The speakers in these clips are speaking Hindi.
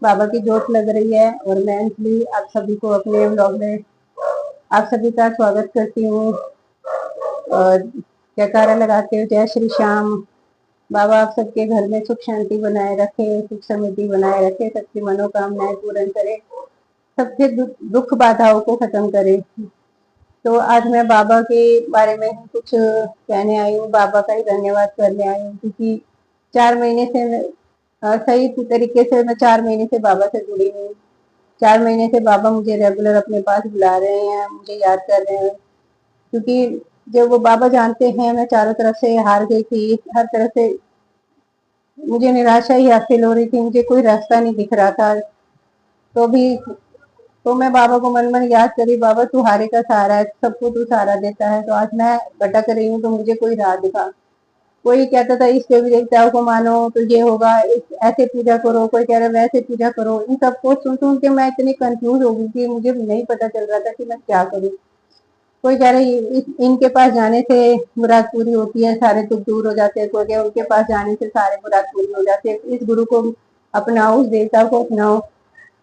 बाबा की जोत लग रही है और मैं अंजलि आप सभी को अपने व्लॉग में आप सभी का स्वागत करती हूँ। और जयकारा लगाते हुए जय श्री श्याम। बाबा आप सबके घर में सुख शांति बनाए रखे, सुख समृद्धि बनाए रखे, सबकी मनोकामनाएं पूर्ण करे, सबके दुख बाधाओं को खत्म करे। तो आज मैं बाबा के बारे में कुछ कहने आई हूँ, बाबा का ही धन्यवाद करने आई हूँ, क्योंकि 4 महीने से सही तरीके से मैं 4 महीने से बाबा से जुड़ी हूँ। 4 महीने से बाबा मुझे रेगुलर अपने पास बुला रहे हैं, मुझे याद कर रहे हैं, क्योंकि जब वो बाबा जानते हैं मैं चारों तरफ से हार गई थी, हर तरह से मुझे निराशा ही हासिल हो रही थी, मुझे कोई रास्ता नहीं दिख रहा था। तो भी तो मैं बाबा को मन मन याद करी, बाबा तू हारे का सहारा है, सबको तू सहारा देता है। तो आज मैं भटक रही हूँ तो मुझे कोई राह दिखा। कोई कहता था इस देवी देवताओं को मानो तो ये होगा, ऐसे पूजा करो, कोई कह रहा वैसे पूजा करो। इन सबको सुन सुन के मैं इतनी कंफ्यूज हो गई थी, मुझे नहीं पता चल रहा था कि मैं क्या करूँ। कोई कह रहे इनके पास जाने से मुराद पूरी होती है, सारे दुख दूर हो जाते हैं, कोई कह उनके पास जाने से सारे मुराद पूरी हो जाते हैं, इस गुरु को अपनाओ, उस देवता को अपनाओ।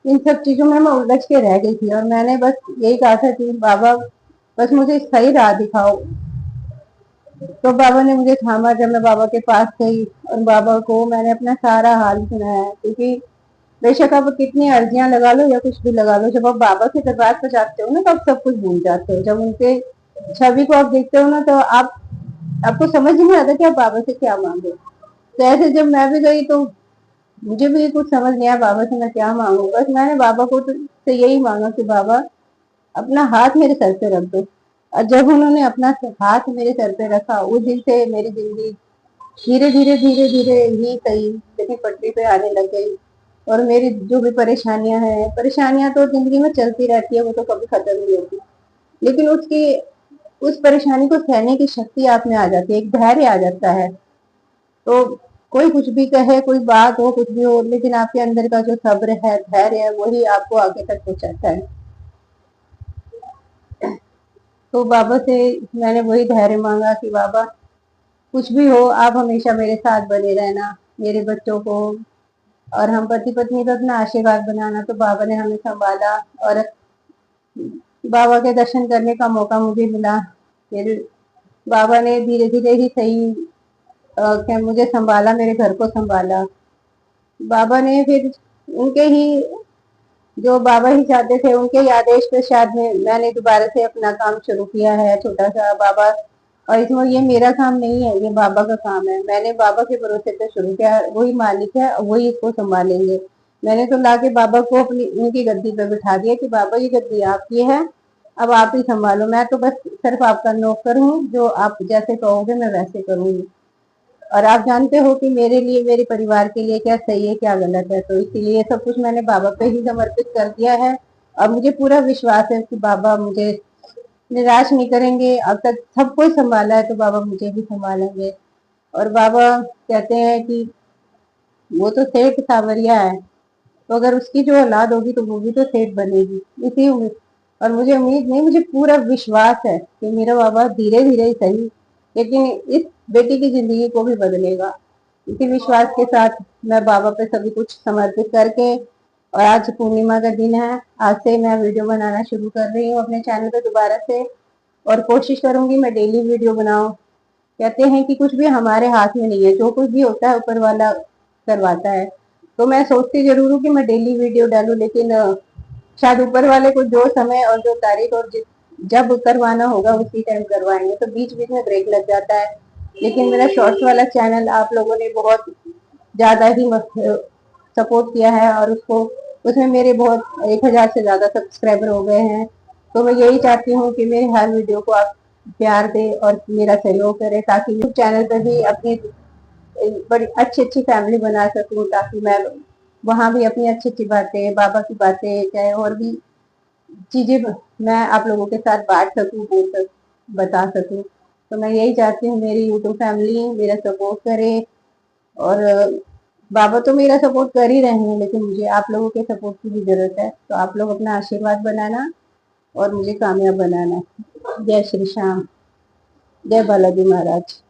इन सब चीजों में मैं उलझ के रह गई थी और मैंने बस यही कहा था कि बाबा बस मुझे सही राह दिखाओ। तो बाबा ने मुझे थामा जब मैं बाबा के पास गई और बाबा को मैंने अपना सारा हाल सुनाया, क्योंकि बेशक आप कितनी अर्जियां लगा लो या कुछ भी लगा लो, जब आप बाबा के दरबार पर जाते हो ना तो आप सब कुछ भूल जाते हो। जब उनके छवि को आप देखते हो ना तो आपको समझ नहीं आता कि आप बाबा से क्या मांगे। तो ऐसे जब मैं भी गई तो मुझे भी कुछ समझ नहीं आया बाबा से मैं क्या मांगू। बस मैंने बाबा को से यही मांगा कि बाबा अपना हाथ मेरे सर पे रख दो। और जब उन्होंने अपना हाथ मेरे सर पे रखा उस दिन से मेरी जिंदगी धीरे धीरे ही सही लेकिन पटरी पे आने लग गई। और मेरी जो भी परेशानियां तो जिंदगी में चलती रहती है, वो तो कभी खत्म नहीं होती, लेकिन उस परेशानी को सहने की शक्ति आप में आ जाती है, एक धैर्य आ जाता है। तो कोई कुछ भी कहे, कोई बात हो, कुछ भी हो, लेकिन आपके अंदर का जो सब्र है, धैर्य है, वही आपको आगे तक पहुंचाता है। तो बाबा से मैंने वही धैर्य मांगा कि बाबा कुछ भी हो आप हमेशा मेरे साथ बने रहना, मेरे बच्चों को और हम पति पत्नी का अपना आशीर्वाद बनाना। तो बाबा ने हमें संभाला और बाबा के दर्शन करने का मौका मुझे मिला। फिर बाबा ने धीरे धीरे ही सही क्या मुझे संभाला, मेरे घर को संभाला। बाबा ने फिर उनके ही जो बाबा ही चाहते थे उनके ही आदेश पे शायद मैंने दोबारा से अपना काम शुरू किया है छोटा सा। बाबा और इसमें ये मेरा काम नहीं है, ये बाबा का काम है। मैंने बाबा के भरोसे पे शुरू किया, वही मालिक है, वही इसको संभालेंगे। मैंने तो लाके बाबा को अपनी उनकी गद्दी पे बिठा दिया कि बाबा ये गद्दी आपकी है, अब आप ही संभालो, मैं तो बस सिर्फ आपका नौकर हूँ, जो आप जैसे कहोगे मैं वैसे करूंगी। और आप जानते हो कि मेरे लिए, मेरे परिवार के लिए क्या सही है क्या गलत है। तो इसीलिए सब कुछ मैंने बाबा पे ही समर्पित कर दिया है। और मुझे पूरा विश्वास है कि बाबा मुझे निराश नहीं करेंगे। अब तक सब कुछ संभाला है तो बाबा मुझे भी संभालेंगे। और बाबा कहते हैं कि वो तो सेठ सावरिया है, तो अगर उसकी जो औलाद होगी तो वो भी तो सेठ बनेगी, इसी उम्मीद। और मुझे उम्मीद नहीं, मुझे पूरा विश्वास है कि मेरा बाबा धीरे धीरे ही सही लेकिन इस बेटी की जिंदगी को भी बदलेगा। इसी विश्वास के साथ मैं बाबा पे सभी कुछ समर्पित करके, और आज पूर्णिमा का दिन है, आज से मैं वीडियो बनाना शुरू कर रही हूँ अपने चैनल पे दोबारा से। और कोशिश करूंगी मैं डेली वीडियो बनाऊं। कहते हैं कि कुछ भी हमारे हाथ में नहीं है, जो कुछ भी होता है ऊपर वाला करवाता है। तो मैं सोचती जरूर हूँ कि मैं डेली वीडियो डालूं, लेकिन शायद ऊपर वाले को जो समय और जो तारीख और जब करवाना होगा उसी टाइम करवाएंगे, तो बीच बीच में ब्रेक लग जाता है। लेकिन मेरा शॉर्ट्स वाला चैनल आप लोगों ने बहुत ज्यादा ही सपोर्ट किया है और उसमें मेरे बहुत 1000 से ज्यादा सब्सक्राइबर हो गए हैं। तो मैं यही चाहती हूँ कि मेरे हर वीडियो को आप प्यार दे और मेरा सहयोग करें, ताकि यूट्यूब चैनल पर भी अपनी बड़ी अच्छी अच्छी फैमिली बना सकूं, ताकि मैं वहां भी अपनी अच्छी अच्छी बातें, बाबा की बातें, चाहे और भी चीजें मैं आप लोगों के साथ बांट सकूं, बता सकूं। तो मैं यही चाहती हूँ मेरी यूट्यूब फैमिली मेरा सपोर्ट करे। और बाबा तो मेरा सपोर्ट कर ही रहे हैं, लेकिन मुझे आप लोगों के सपोर्ट की भी जरूरत है। तो आप लोग अपना आशीर्वाद बनाना और मुझे कामयाब बनाना। जय श्री श्याम, जय बालाजी महाराज।